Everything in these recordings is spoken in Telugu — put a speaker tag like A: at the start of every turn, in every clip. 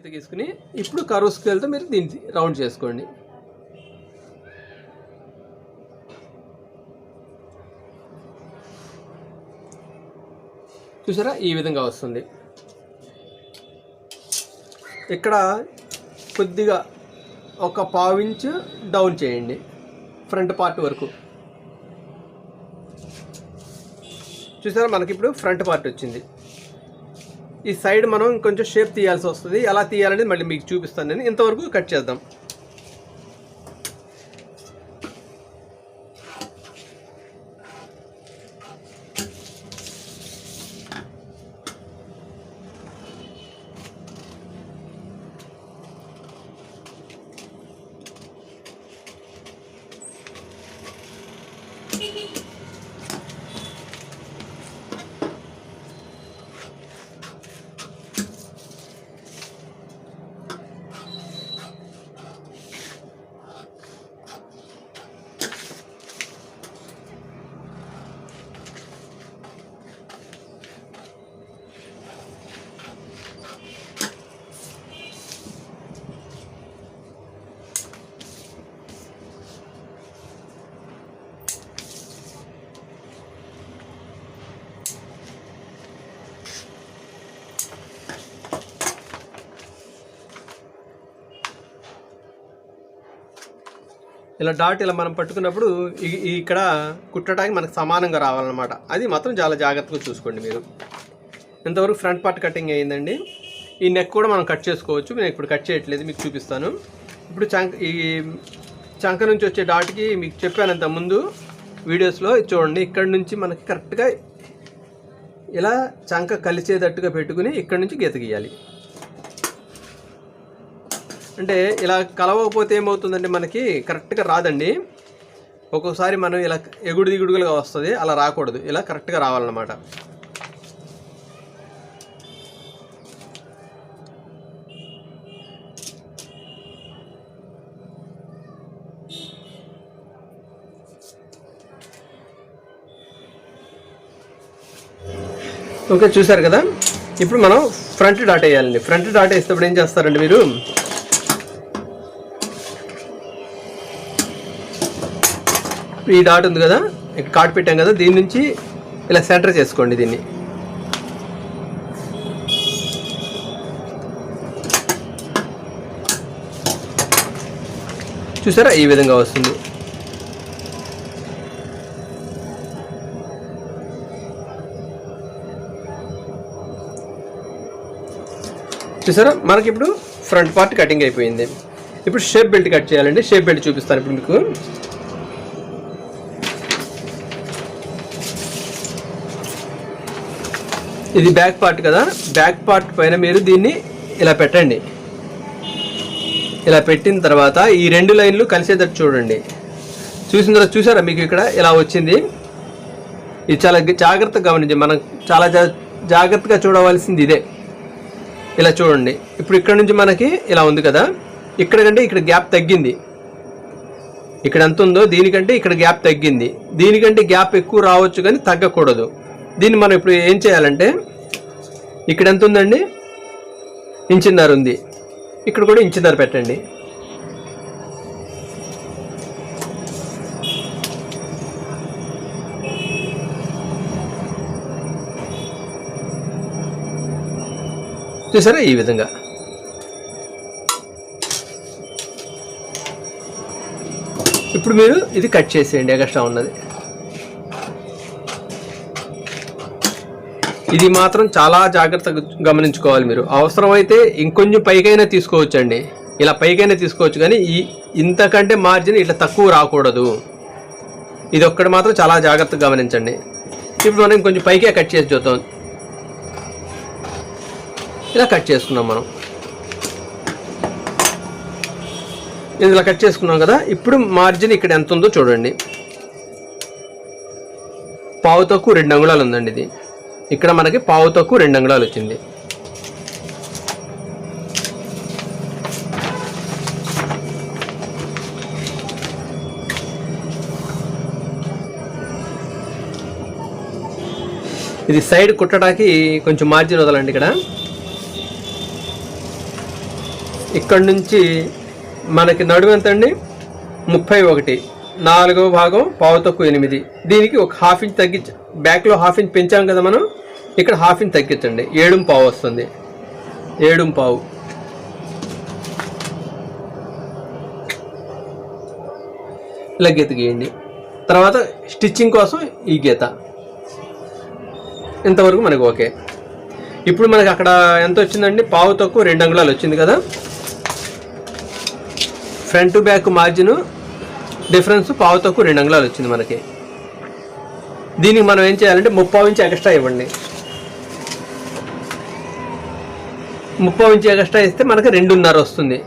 A: గీత గీసుకుని ఇప్పుడు కర్వ్ స్కేల్తో మీరు దీన్ని రౌండ్ చేసుకోండి. చూసారా, ఈ విధంగా వస్తుంది. ఇక్కడ కొద్దిగా ఒక ½ ఇంచు డౌన్ చేయండి ఫ్రంట్ పార్ట్ వరకు. చూసారా, మనకి ఇప్పుడు ఫ్రంట్ పార్ట్ వచ్చింది. ఈ సైడ్ మనం కొంచెం షేప్ తీయాల్సి వస్తుంది. ఎలా తీయాలనేది మళ్ళీ మీకు చూపిస్తాను. నేను ఇంతవరకు కట్ చేద్దాం. ఇలా డాట్ ఇలా మనం పట్టుకున్నప్పుడు ఇక్కడ కుట్టడానికి మనకు సమానంగా రావాలన్నమాట. అది మాత్రం చాలా జాగ్రత్తగా చూసుకోండి మీరు. ఇంతవరకు ఫ్రంట్ పార్ట్ కటింగ్ అయ్యిందండి. ఈ నెక్ కూడా మనం కట్ చేసుకోవచ్చు. నేను ఇప్పుడు కట్ చేయట్లేదు, మీకు చూపిస్తాను. ఇప్పుడు ఈ చంక నుంచి వచ్చే డాట్కి మీకు చెప్పాను అంత ముందు వీడియోస్లో. చూడండి, ఇక్కడ నుంచి మనకి కరెక్ట్గా ఇలా చంక కలిసేటట్టుగా పెట్టుకుని ఇక్కడ నుంచి గీత గీయాలి. అంటే ఇలా కలవకపోతే ఏమవుతుందంటే మనకి కరెక్ట్గా రాదండి. ఒక్కొక్కసారి మనం ఇలా ఎగుడు దిగుడుగా వస్తుంది. అలా రాకూడదు, ఇలా కరెక్ట్గా రావాలన్నమాట. ఓకే, చూసారు కదా. ఇప్పుడు మనం ఫ్రంట్ డాట్ వేయాలండి. ఫ్రంట్ డాట్ వేసేటప్పుడు ఏం చేస్తారండి మీరు, ఈ డాట్ ఉంది కదా, ఇక్కడ కాట్ పెట్టాం కదా, దీని నుంచి ఇలా సెంటర్ చేసుకోండి. దీన్ని చూసారా, ఈ విధంగా వస్తుంది. చూసారా, మనకి ఇప్పుడు ఫ్రంట్ పార్ట్ కటింగ్ అయిపోయింది. ఇప్పుడు షేప్ బెల్ట్ కట్ చేయాలండి. షేప్ బెల్ట్ చూపిస్తాను ఇప్పుడు మీకు. ఇది బ్యాక్ పార్ట్ కదా, బ్యాక్ పార్ట్ పైన మీరు దీన్ని ఇలా పెట్టండి. ఇలా పెట్టిన తర్వాత ఈ 2 లైన్లు కలిసేటట్టు చూడండి. చూసిన తర్వాత చూసారా, మీకు ఇక్కడ ఇలా వచ్చింది. ఇది చాలా జాగ్రత్తగా గమనించండి. మనం చాలా జాగ్రత్తగా చూడవలసింది ఇదే. ఇలా చూడండి. ఇప్పుడు ఇక్కడ నుంచి మనకి ఇలా ఉంది కదా, ఇక్కడ కంటే ఇక్కడ గ్యాప్ తగ్గింది. ఇక్కడ ఎంత ఉందో దీనికంటే ఇక్కడ గ్యాప్ తగ్గింది. దీనికంటే గ్యాప్ ఎక్కువ రావచ్చు కానీ తగ్గకూడదు. దీన్ని మనం ఇప్పుడు ఏం చేయాలంటే, ఇక్కడ ఎంత ఉందండి, 1.5 ఇంచ్ ఉంది. ఇక్కడ కూడా 1.5 ఇంచ్ పెట్టండి. చూసారా, ఈ విధంగా. ఇప్పుడు మీరు ఇది కట్ చేసేయండి, ఎక్స్ట్రా ఉన్నది. ఇది మాత్రం చాలా జాగ్రత్తగా గమనించుకోవాలి మీరు. అవసరమైతే ఇంకొంచెం పైకైనా తీసుకోవచ్చండి, ఇలా పైకైనా తీసుకోవచ్చు, కానీ ఇంతకంటే మార్జిన్ ఇట్లా తక్కువ రాకూడదు. ఇది ఒక్కటి మాత్రం చాలా జాగ్రత్తగా గమనించండి. ఇప్పుడు మనం ఇంకొంచెం పైకే కట్ చేసి చూద్దాం. ఇలా కట్ చేసుకున్నాం మనం. ఇలా కట్ చేసుకున్నాం కదా. ఇప్పుడు మార్జిన్ ఇక్కడ ఎంత ఉందో చూడండి. పావు తక్కువ 2 అంగుళాలు ఉందండి. ఇది ఇక్కడ మనకి పావు తక్కువ 2 అంగుళాలు వచ్చింది. ఇది సైడ్ కుట్టడానికి కొంచెం మార్జిన్ వదలండి. ఇక్కడ ఇక్కడ నుంచి మనకి నడుము ఎంత అండి? 31. 4వ భాగం పావు తక్కువ 8. దీనికి ఒక ½ ఇంచ్ తగ్గించి, బ్యాక్లో ½ ఇంచ్ పెంచాం కదా మనం, ఇక్కడ ½ ఇంచ్ తగ్గించండి. 7.5 వస్తుంది. 7.5. ఇలా గీత గీయండి. తర్వాత స్టిచ్చింగ్ కోసం ఈ గీత ఇంతవరకు మనకు ఓకే. ఇప్పుడు మనకి అక్కడ ఎంత వచ్చిందండి? పావు తక్కువ 2 అంగుళాలు వచ్చింది కదా. Front to back margin difference పావు తక్కువ 2 అంగుళాలు వచ్చింది మనకి. దీనికి మనం ఏం చేయాలంటే 3/4 ఇంచ్ ఎక్స్ట్రా ఇవ్వండి. 3/4 ఇంచ్ ఎక్స్ట్రా ఇస్తే మనకి 2.5 వస్తుంది.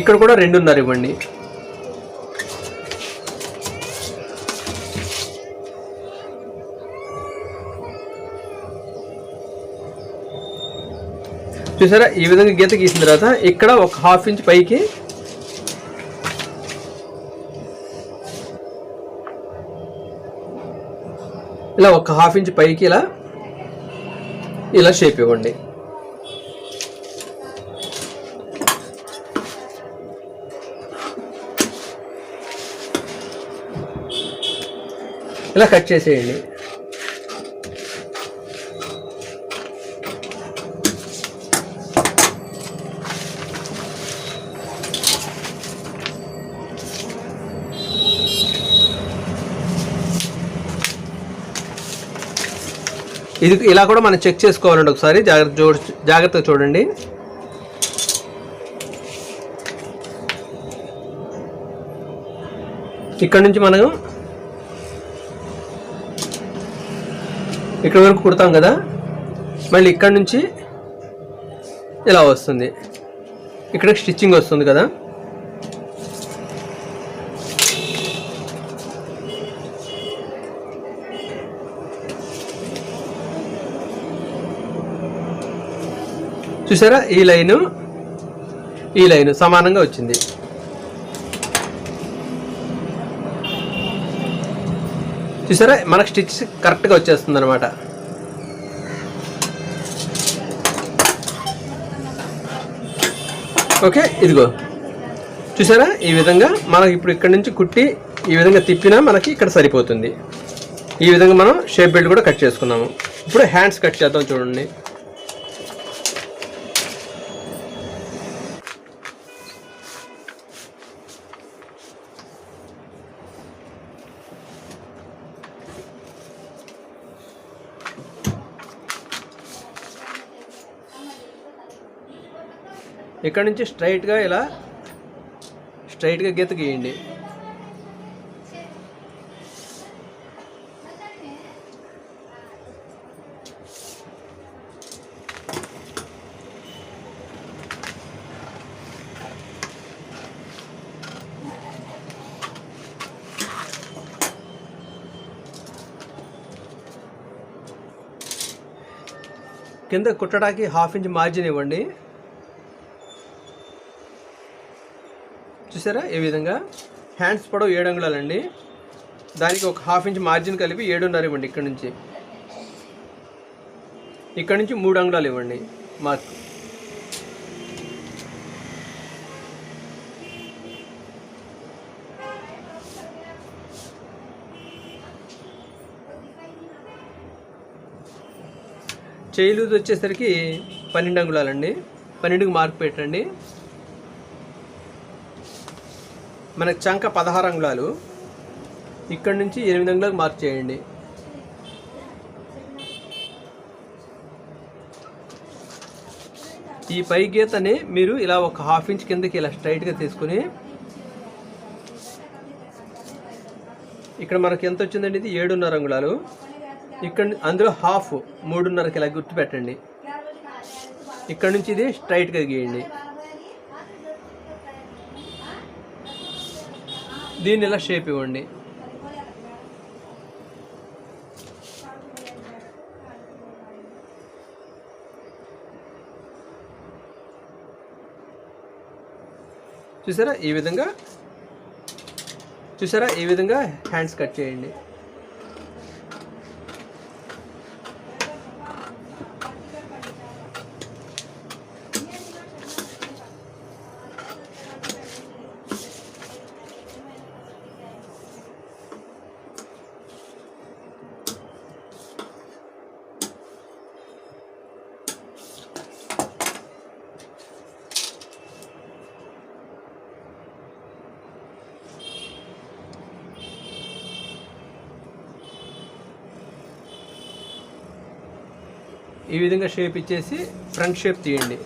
A: ఇక్కడ కూడా 2.5 ఇవ్వండి. చూసారా? ఈ విధంగా గీత గీసిన తర్వాత ఇక్కడ ఒక ½ ఇంచ్ పైకి ఇలా ఒక ½ ఇంచ్ పైకి ఇలా షేప్ ఇవ్వండి. ఇలా కట్ చేసేయండి. ఇది ఇలా కూడా మనం చెక్ చేసుకోవాలండి. ఒకసారి జాగ్రత్తగా చూడండి. ఇక్కడ నుంచి మనం ఇక్కడ వరకు కుడతాం కదా, మళ్ళీ ఇక్కడ నుంచి ఇలా వస్తుంది. ఇక్కడ స్టిచ్చింగ్ వస్తుంది కదా. చూసారా? ఈ లైను సమానంగా వచ్చింది. చూసారా? మనకు స్టిచ్ కరెక్ట్గా వచ్చేస్తుంది అనమాట. ఓకే, ఇదిగో చూసారా? ఈ విధంగా మనకి ఇప్పుడు ఇక్కడ నుంచి కుట్టి ఈ విధంగా తిప్పినా మనకి ఇక్కడ సరిపోతుంది. ఈ విధంగా మనం షేప్ బెల్ట్ కూడా కట్ చేసుకున్నాము. ఇప్పుడు హ్యాండ్స్ కట్ చేద్దాం. చూడండి. ఇక్కడ నుంచి స్ట్రైట్గా గీత గీయండి. కింద కుట్టడానికి ½ ఇంచ్ మార్జిన్ ఇవ్వండి. చూసారా? ఈ విధంగా హ్యాండ్స్ పొడవు 7 అంగుళాలండి. దానికి ఒక ½ ఇంచ్ మార్జిన్ కలిపి 7.5 ఇవ్వండి. ఇక్కడ నుంచి 3 అంగుళాలు ఇవ్వండి మార్క్. చేయి లూజ్ వచ్చేసరికి 12 అంగుళాలండి. 12కి మార్క్ పెట్టండి. మనకు చంక 16 అంగుళాలు. ఇక్కడ నుంచి 8 అంగుళాలకు మార్క్ చేయండి. ఈ పై గీతని మీరు ఇలా ఒక ½ ఇంచ్ కిందకి ఇలా స్ట్రైట్గా తీసుకుని ఇక్కడ మనకి ఎంత వచ్చిందండి? ఇది 7.5 అంగుళాలు. ఇక్కడ అందులో ½ 3.5కి ఇలా గుర్తు పెట్టండి. ఇక్కడ నుంచి ఇది స్ట్రైట్గా గీయండి. దీన్ని ఇలా షేప్ ఇవ్వండి. చూసారా? ఈ విధంగా హ్యాండ్స్ కట్ చేయండి. ఈ విధంగా షేప్ ఇచ్చేసి ఫ్రంట్ షేప్ తీయండి.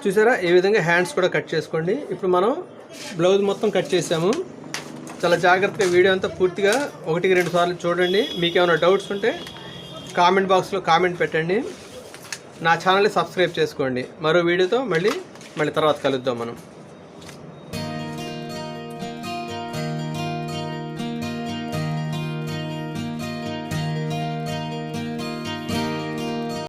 A: చూసారా, ఈ విధంగా హ్యాండ్స్ కూడా కట్ చేసుకోండి. ఇప్పుడు మనం బ్లౌజ్ మొత్తం కట్ చేసాము. చాలా జాగ్రత్తగా వీడియో అంతా పూర్తిగా 1-2 సార్లు చూడండి. మీకు ఏమైనా డౌట్స్ ఉంటే కామెంట్ బాక్స్లో కామెంట్ పెట్టండి. నా ఛానల్ని సబ్స్క్రైబ్ చేసుకోండి. మరో వీడియోతో మళ్ళీ తర్వాత కలుద్దాం మనం.